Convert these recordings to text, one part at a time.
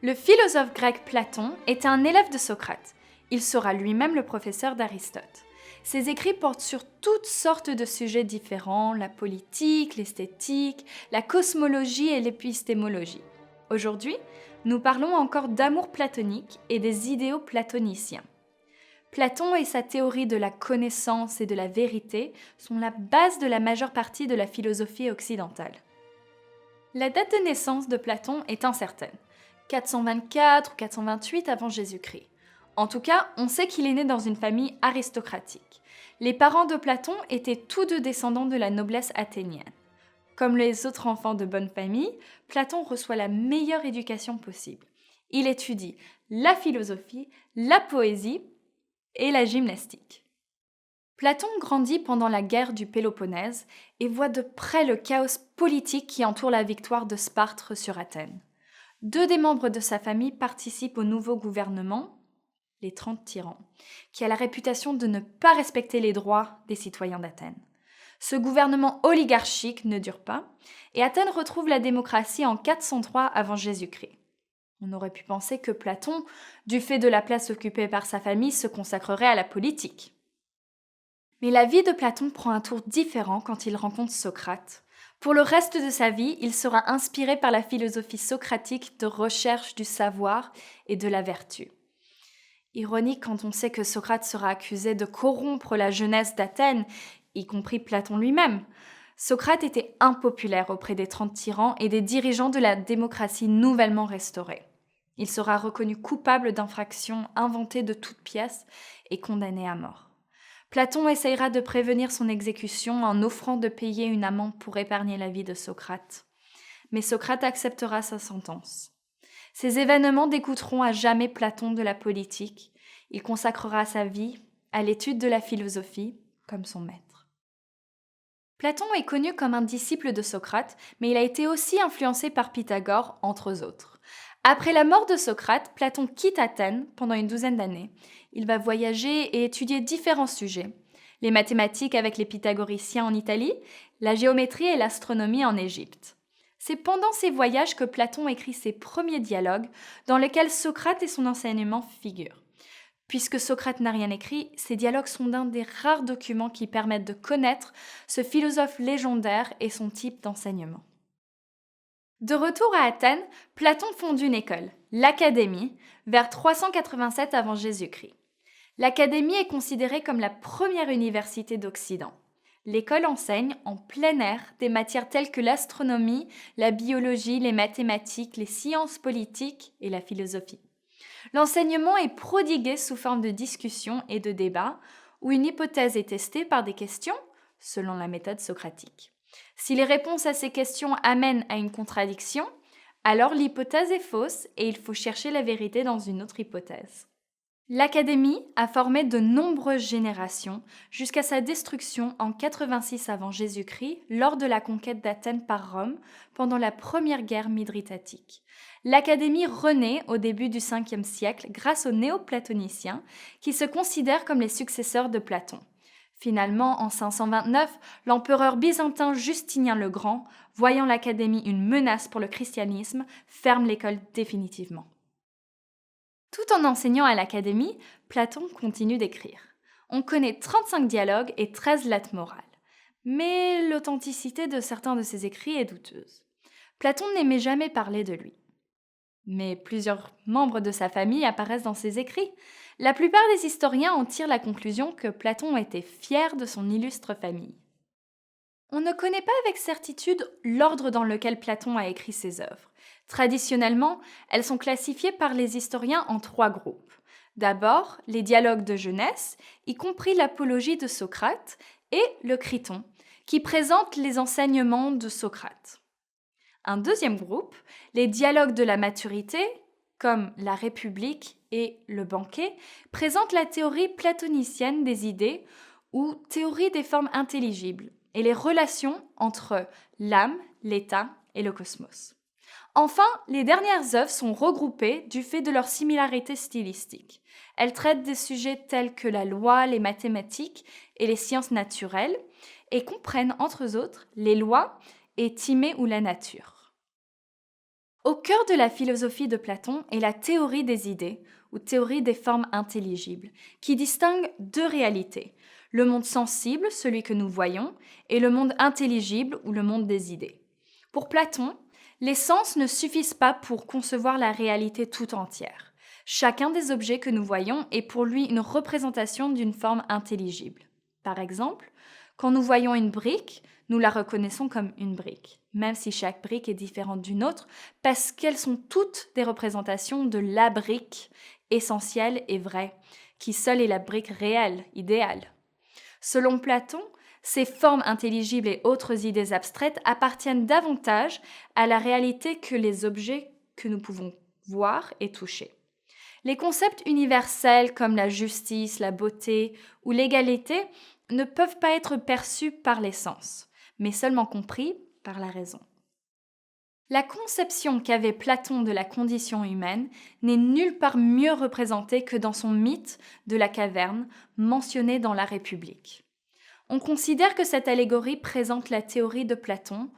Le philosophe grec Platon était un élève de Socrate. Il sera lui-même le professeur d'Aristote. Ses écrits portent sur toutes sortes de sujets différents, la politique, l'esthétique, la cosmologie et l'épistémologie. Aujourd'hui, nous parlons encore d'amour platonique et des idéaux platoniciens. Platon et sa théorie de la connaissance et de la vérité sont la base de la majeure partie de la philosophie occidentale. La date de naissance de Platon est incertaine, 424 ou 428 avant Jésus-Christ. En tout cas, on sait qu'il est né dans une famille aristocratique. Les parents de Platon étaient tous deux descendants de la noblesse athénienne. Comme les autres enfants de bonne famille, Platon reçoit la meilleure éducation possible. Il étudie la philosophie, la poésie et la gymnastique. Platon grandit pendant la guerre du Péloponnèse et voit de près le chaos politique qui entoure la victoire de Sparte sur Athènes. Deux des membres de sa famille participent au nouveau gouvernement, les 30 tyrans, qui a la réputation de ne pas respecter les droits des citoyens d'Athènes. Ce gouvernement oligarchique ne dure pas et Athènes retrouve la démocratie en 403 avant Jésus-Christ. On aurait pu penser que Platon, du fait de la place occupée par sa famille, se consacrerait à la politique. Mais la vie de Platon prend un tour différent quand il rencontre Socrate. Pour le reste de sa vie, il sera inspiré par la philosophie socratique de recherche du savoir et de la vertu. Ironique quand on sait que Socrate sera accusé de corrompre la jeunesse d'Athènes, y compris Platon lui-même. Socrate était impopulaire auprès des 30 tyrans et des dirigeants de la démocratie nouvellement restaurée. Il sera reconnu coupable d'infractions inventées de toutes pièces et condamné à mort. Platon essayera de prévenir son exécution en offrant de payer une amende pour épargner la vie de Socrate. Mais Socrate acceptera sa sentence. Ces événements dégoûteront à jamais Platon de la politique. Il consacrera sa vie à l'étude de la philosophie comme son maître. Platon est connu comme un disciple de Socrate, mais il a été aussi influencé par Pythagore, entre autres. Après la mort de Socrate, Platon quitte Athènes pendant une douzaine d'années. Il va voyager et étudier différents sujets. Les mathématiques avec les pythagoriciens en Italie, la géométrie et l'astronomie en Égypte. C'est pendant ces voyages que Platon écrit ses premiers dialogues, dans lesquels Socrate et son enseignement figurent. Puisque Socrate n'a rien écrit, ces dialogues sont l'un des rares documents qui permettent de connaître ce philosophe légendaire et son type d'enseignement. De retour à Athènes, Platon fonde une école, l'Académie, vers 387 avant Jésus-Christ. L'Académie est considérée comme la première université d'Occident. L'école enseigne en plein air des matières telles que l'astronomie, la biologie, les mathématiques, les sciences politiques et la philosophie. L'enseignement est prodigué sous forme de discussions et de débats, où une hypothèse est testée par des questions, selon la méthode socratique. Si les réponses à ces questions amènent à une contradiction, alors l'hypothèse est fausse et il faut chercher la vérité dans une autre hypothèse. L'Académie a formé de nombreuses générations jusqu'à sa destruction en 86 avant Jésus-Christ lors de la conquête d'Athènes par Rome pendant la première guerre mithridatique. L'Académie renaît au début du 5e siècle grâce aux néoplatoniciens qui se considèrent comme les successeurs de Platon. Finalement, en 529, l'empereur byzantin Justinien le Grand, voyant l'Académie une menace pour le christianisme, ferme l'école définitivement. Tout en enseignant à l'Académie, Platon continue d'écrire. On connaît 35 dialogues et 13 lettres morales. Mais l'authenticité de certains de ses écrits est douteuse. Platon n'aimait jamais parler de lui. Mais plusieurs membres de sa famille apparaissent dans ses écrits. La plupart des historiens en tirent la conclusion que Platon était fier de son illustre famille. On ne connaît pas avec certitude l'ordre dans lequel Platon a écrit ses œuvres. Traditionnellement, elles sont classifiées par les historiens en 3 groupes. D'abord, les dialogues de jeunesse, y compris l'apologie de Socrate, et le Criton, qui présente les enseignements de Socrate. Un deuxième groupe, les dialogues de la maturité, comme la République et le Banquet, présentent la théorie platonicienne des idées ou théorie des formes intelligibles et les relations entre l'âme, l'état et le cosmos. Enfin, les dernières œuvres sont regroupées du fait de leur similarité stylistique. Elles traitent des sujets tels que la loi, les mathématiques et les sciences naturelles et comprennent entre autres les lois et Timée ou la nature. Au cœur de la philosophie de Platon est la théorie des idées, ou théorie des formes intelligibles, qui distingue deux réalités, le monde sensible, celui que nous voyons, et le monde intelligible, ou le monde des idées. Pour Platon, les sens ne suffisent pas pour concevoir la réalité tout entière. Chacun des objets que nous voyons est pour lui une représentation d'une forme intelligible. Par exemple, quand nous voyons une brique, nous la reconnaissons comme une brique, même si chaque brique est différente d'une autre, parce qu'elles sont toutes des représentations de la brique essentielle et vraie, qui seule est la brique réelle, idéale. Selon Platon, ces formes intelligibles et autres idées abstraites appartiennent davantage à la réalité que les objets que nous pouvons voir et toucher. Les concepts universels comme la justice, la beauté ou l'égalité ne peuvent pas être perçus par les sens, mais seulement compris par la raison. La conception qu'avait Platon de la condition humaine n'est nulle part mieux représentée que dans son mythe de la caverne mentionné dans la République. On considère que cette allégorie présente la théorie de Platon,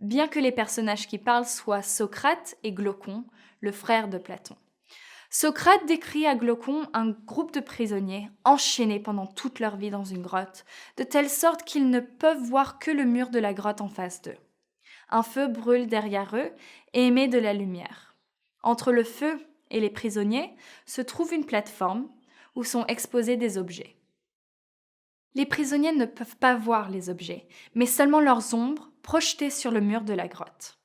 bien que les personnages qui parlent soient Socrate et Glaucon, le frère de Platon. Socrate décrit à Glaucon un groupe de prisonniers enchaînés pendant toute leur vie dans une grotte, de telle sorte qu'ils ne peuvent voir que le mur de la grotte en face d'eux. Un feu brûle derrière eux et émet de la lumière. Entre le feu et les prisonniers se trouve une plateforme où sont exposés des objets. Les prisonniers ne peuvent pas voir les objets, mais seulement leurs ombres projetées sur le mur de la grotte.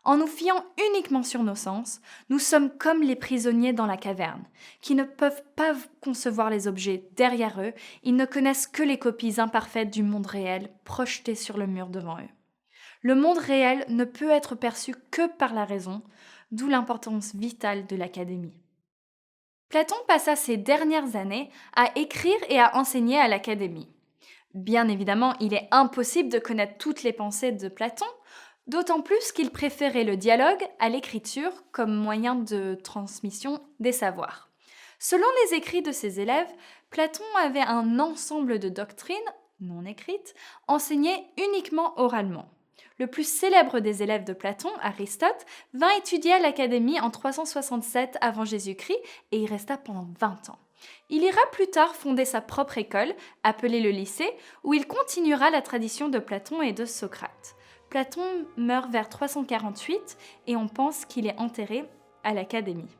En nous fiant uniquement sur nos sens, nous sommes comme les prisonniers dans la caverne, qui ne peuvent pas concevoir les objets derrière eux, ils ne connaissent que les copies imparfaites du monde réel projetées sur le mur devant eux. Le monde réel ne peut être perçu que par la raison, d'où l'importance vitale de l'académie. Platon passa ses dernières années à écrire et à enseigner à l'académie. Bien évidemment, il est impossible de connaître toutes les pensées de Platon, d'autant plus qu'il préférait le dialogue à l'écriture comme moyen de transmission des savoirs. Selon les écrits de ses élèves, Platon avait un ensemble de doctrines, non écrites, enseignées uniquement oralement. Le plus célèbre des élèves de Platon, Aristote, vint étudier à l'Académie en 367 avant Jésus-Christ et y resta pendant 20 ans. Il ira plus tard fonder sa propre école, appelée le lycée, où il continuera la tradition de Platon et de Socrate. Platon meurt vers 348 et on pense qu'il est enterré à l'Académie.